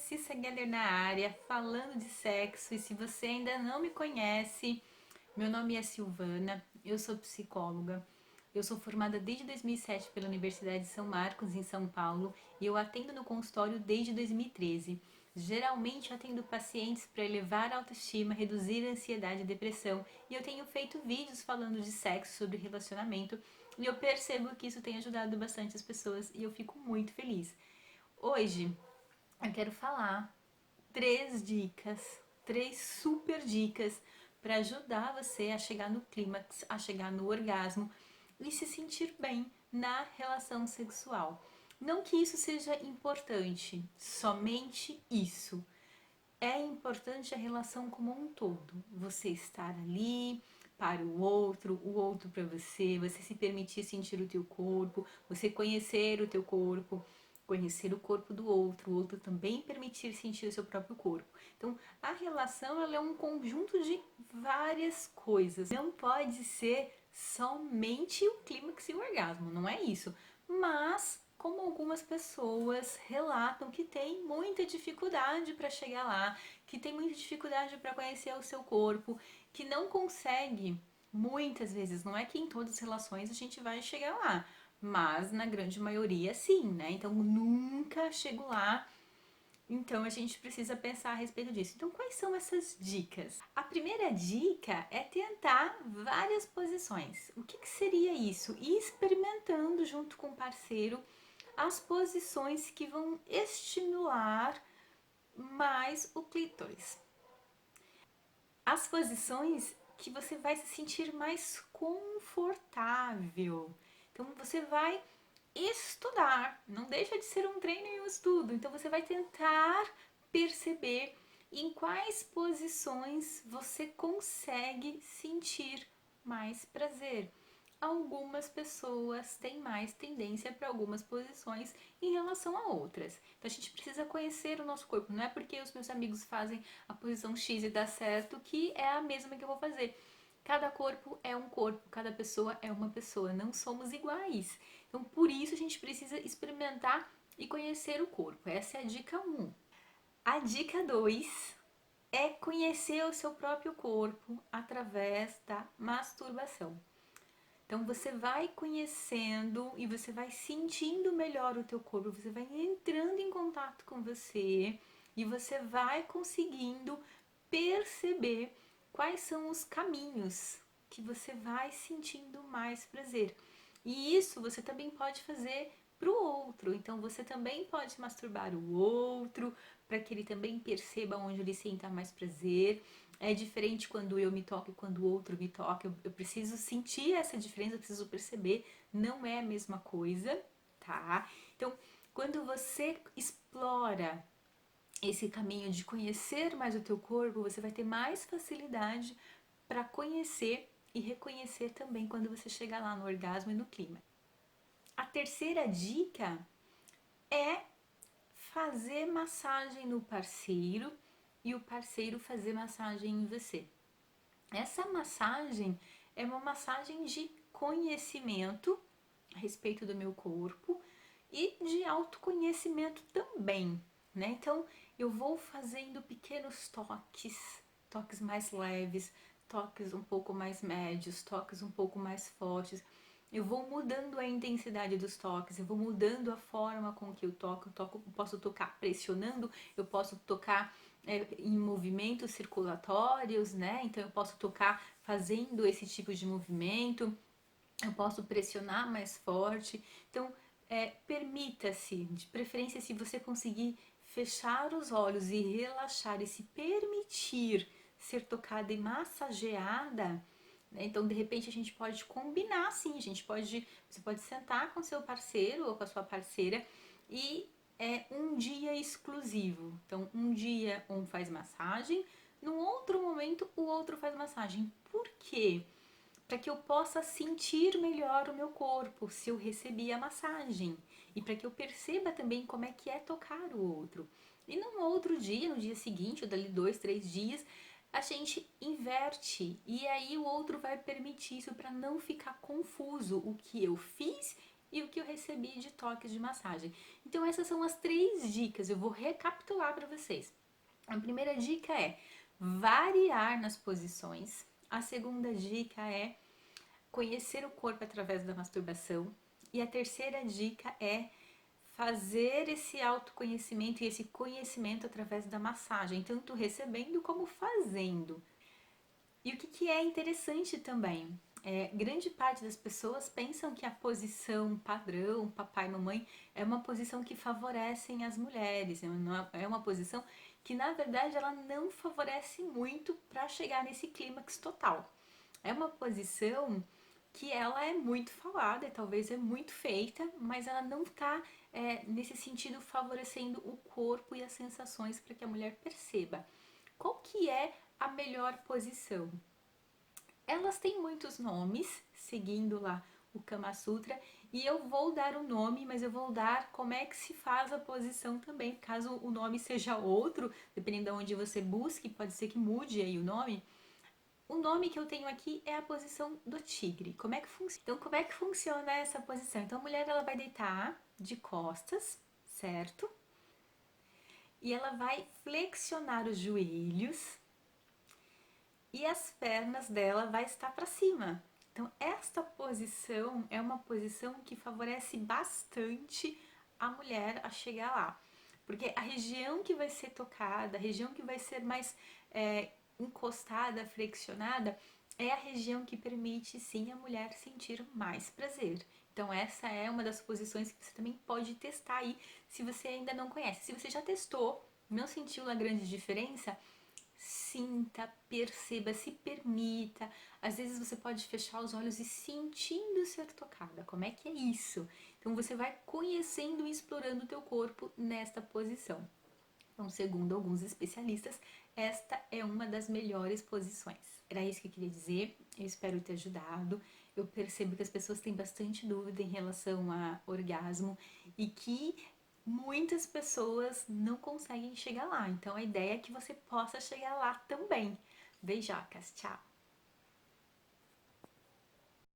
Cissa Geller na área, falando de sexo. E se você ainda não me conhece, meu nome é Silvana, eu sou psicóloga. Eu sou formada desde 2007 pela Universidade de São Marcos, em São Paulo, e eu atendo no consultório desde 2013. Geralmente atendo pacientes para elevar a autoestima, reduzir a ansiedade e depressão, e eu tenho feito vídeos falando de sexo, sobre relacionamento, e eu percebo que isso tem ajudado bastante as pessoas e eu fico muito feliz. Hoje eu quero falar três super dicas para ajudar você a chegar no clímax, a chegar no orgasmo e se sentir bem na relação sexual. Não que isso seja importante, somente isso. É importante a relação como um todo. Você estar ali para o outro para você, você se permitir sentir o teu corpo, você conhecer o teu corpo, conhecer o corpo do outro, o outro também permitir sentir o seu próprio corpo. Então, a relação ela é um conjunto de várias coisas. Não pode ser somente o clímax e o orgasmo, não é isso. Mas como algumas pessoas relatam que tem muita dificuldade para chegar lá, que tem muita dificuldade para conhecer o seu corpo, que não consegue, muitas vezes, não é que em todas as relações a gente vai chegar lá, mas na grande maioria sim, né? Então nunca chego lá. Então a gente precisa pensar a respeito disso. Então, quais são essas dicas? A primeira dica é tentar várias posições. O que seria isso? Ir experimentando junto com o parceiro as posições que vão estimular mais o clítoris. As posições que você vai se sentir mais confortável. Então você vai estudar, não deixa de ser um treino e um estudo. Então você vai tentar perceber em quais posições você consegue sentir mais prazer. Algumas pessoas têm mais tendência para algumas posições em relação a outras. Então a gente precisa conhecer o nosso corpo. Não é porque os meus amigos fazem a posição X e dá certo que é a mesma que eu vou fazer. Cada corpo é um corpo, cada pessoa é uma pessoa, não somos iguais. Então por isso a gente precisa experimentar e conhecer o corpo. Essa é a dica 1. A dica 2 é conhecer o seu próprio corpo através da masturbação. Então você vai conhecendo e você vai sentindo melhor o teu corpo, você vai entrando em contato com você e você vai conseguindo perceber quais são os caminhos que você vai sentindo mais prazer. E isso você também pode fazer para o outro. Então você também pode masturbar o outro para que ele também perceba onde ele sinta mais prazer. É diferente quando eu me toco e quando o outro me toca. Eu preciso sentir essa diferença, eu preciso perceber. Não é a mesma coisa, tá? Então, quando você explora esse caminho de conhecer mais o teu corpo, você vai ter mais facilidade para conhecer e reconhecer também quando você chegar lá no orgasmo e no clima. A terceira dica é fazer massagem no parceiro e o parceiro fazer massagem em você. Essa massagem é uma massagem de conhecimento a respeito do meu corpo e de autoconhecimento também, né? Então eu vou fazendo pequenos toques, toques mais leves, toques um pouco mais médios, toques um pouco mais fortes. Eu vou mudando a intensidade dos toques, eu vou mudando a forma com que eu toco, posso tocar pressionando, eu posso tocar em movimentos circulatórios, né? Então eu posso tocar fazendo esse tipo de movimento, eu posso pressionar mais forte. Então permita-se, de preferência se você conseguir fechar os olhos e relaxar e se permitir ser tocada e massageada, né? Então de repente a gente pode combinar sim, você pode sentar com seu parceiro ou com a sua parceira e é um dia exclusivo. Então um dia um faz massagem, no outro momento o outro faz massagem. Por quê? Para que eu possa sentir melhor o meu corpo se eu recebi a massagem e para que eu perceba também como é que é tocar o outro. E num outro dia, no dia seguinte, ou dali 2, 3 dias, a gente inverte e aí o outro vai permitir isso para não ficar confuso o que eu fiz e o que eu recebi de toques de massagem. Então essas são as 3 dicas, eu vou recapitular para vocês. A primeira dica é variar nas posições. A segunda dica é conhecer o corpo através da masturbação. E a terceira dica é fazer esse autoconhecimento e esse conhecimento através da massagem, tanto recebendo como fazendo. E o que é interessante também, grande parte das pessoas pensam que a posição padrão, papai e mamãe, é uma posição que favorecem as mulheres, é uma posição que na verdade ela não favorece muito para chegar nesse clímax total. É uma posição que ela é muito falada e talvez é muito feita, mas ela não está nesse sentido favorecendo o corpo e as sensações para que a mulher perceba. Qual que é a melhor posição? Elas têm muitos nomes, seguindo lá o Kama Sutra, e eu vou dar o nome, mas eu vou dar como é que se faz a posição também, caso o nome seja outro, dependendo de onde você busque, pode ser que mude aí o nome. O nome que eu tenho aqui é a posição do tigre. Como é que funciona? Então, como é que funciona essa posição? Então, a mulher ela vai deitar de costas, certo? E ela vai flexionar os joelhos e as pernas dela vai estar para cima. Então, esta posição é uma posição que favorece bastante a mulher a chegar lá. Porque a região que vai ser tocada, a região que vai ser mais encostada, flexionada, é a região que permite sim a mulher sentir mais prazer. Então essa é uma das posições que você também pode testar aí se você ainda não conhece. Se você já testou, não sentiu uma grande diferença, sinta, perceba, se permita. Às vezes você pode fechar os olhos e sentindo ser tocada. Como é que é isso? Então você vai conhecendo e explorando o teu corpo nesta posição. Então, segundo alguns especialistas, esta é uma das melhores posições. Era isso que eu queria dizer, eu espero ter ajudado. Eu percebo que as pessoas têm bastante dúvida em relação a orgasmo e que muitas pessoas não conseguem chegar lá. Então, a ideia é que você possa chegar lá também. Beijocas, tchau!